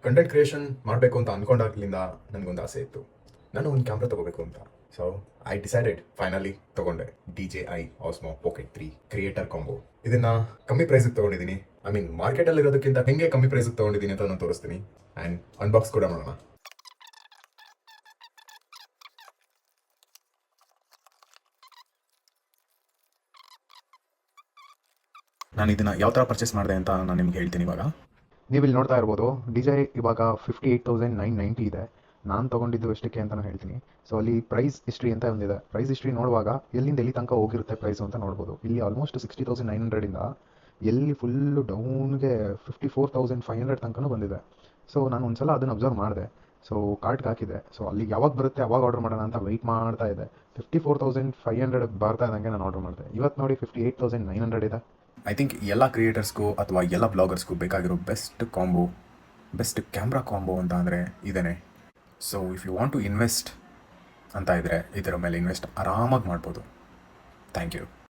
Content creation ಮಾಡಬೇಕು ಅಂತ ಅಂದ್ಕೊಂಡಾಗ್ಲಿಂದ ನನಗೊಂದು ಆಸೆ ಇತ್ತು, ನಾನು ಒಂದು ಕ್ಯಾಮ್ರಾ ತೊಗೋಬೇಕು ಅಂತ. ಸೊ ಐ ಡಿಸೈಡೆಡ್, ಫೈನಲಿ ತೊಗೊಂಡೆ DJI Osmo Pocket 3 creator combo. ಇದನ್ನ ಕಮ್ಮಿ ಪ್ರೈಸಿಗೆ ತೊಗೊಂಡಿದ್ದೀನಿ. ಐ ಮೀನ್ ಮಾರ್ಕೆಟಲ್ಲಿ ಇರೋದಕ್ಕಿಂತ ಹೆಂಗೆ ಕಮ್ಮಿ ಪ್ರೈಸಿಗೆ ತೊಗೊಂಡಿದ್ದೀನಿ ಅಂತ ನಾನು ತೋರಿಸ್ತೀನಿ ಆ್ಯಂಡ್ ಅನ್ಬಾಕ್ಸ್ ಕೂಡ ಮಾಡೋಣ. ನಾನು ಇದನ್ನ ಯಾವ ಥರ ಪರ್ಚೇಸ್ ಮಾಡಿದೆ ಅಂತ ನಾನು ನಿಮ್ಗೆ ಹೇಳ್ತೀನಿ ಇವಾಗ. ನೀವು ಇಲ್ಲಿ ನೋಡ್ತಾ ಇರ್ಬೋದು, DJI ಇವಾಗ 58,990 ಇದೆ. ನಾನು ತೊಗೊಂಡಿದ್ದು ಎಷ್ಟಕ್ಕೆ ಅಂತ ನಾನು ಹೇಳ್ತೀನಿ. ಸೊ ಅಲ್ಲಿ ಪ್ರೈಸ್ ಹಿಸ್ಟ್ರಿ ಅಂತ ಒಂದಿದೆ. ಪ್ರೈಸ್ ಹಿಸ್ಟ್ರಿ ನೋಡುವಾಗ ಎಲ್ಲಿಂದ ಎಲ್ಲಿ ತನಕ ಹೋಗಿರುತ್ತೆ ಪ್ರೈಸು ಅಂತ ನೋಡ್ಬೋದು. ಇಲ್ಲಿ ಆಲ್ಮೋಸ್ಟ್ 60,900ಇಂದ ಎಲ್ಲಿ ಫುಲ್ಲು ಡೌನ್ಗೆ 54,500 ತನಕನೂ ಬಂದಿದೆ. ಸೊ ನಾನು ಒಂದ್ಸಲ ಅದನ್ನು ಅಬ್ಸರ್ವ್ ಮಾಡಿದೆ. ಸೊ ಕಾರ್ಟ್ಗೆ ಹಾಕಿದೆ. ಸೊ ಅಲ್ಲಿ ಯಾವಾಗ ಬರುತ್ತೆ ಅವಾಗ ಆರ್ಡರ್ ಮಾಡೋಣ ಅಂತ ವೆಯ್ಟ್ ಮಾಡ್ತಾ ಇದೆ. 54,500 ಬರ್ತಾ ಇದ್ದಂಗೆ ನಾನು ಆರ್ಡರ್ ಮಾಡಿದೆ. ಇವತ್ತು ನೋಡಿ 58,900 ಇದೆ. ಐ ಥಿಂಕ್ ಎಲ್ಲ ಕ್ರಿಯೇಟರ್ಸ್ಗೂ ಅಥವಾ ಎಲ್ಲ ಬ್ಲಾಗರ್ಸ್ಗೂ ಬೇಕಾಗಿರೋ best combo, best camera combo ಅಂತ ಅಂದರೆ ಇದೇನೆ. So if you want to invest ಅಂತ ಇದ್ದರೆ ಇದರ ಮೇಲೆ ಇನ್ವೆಸ್ಟ್ ಆರಾಮಾಗಿ ಮಾಡ್ಬೋದು. Thank you.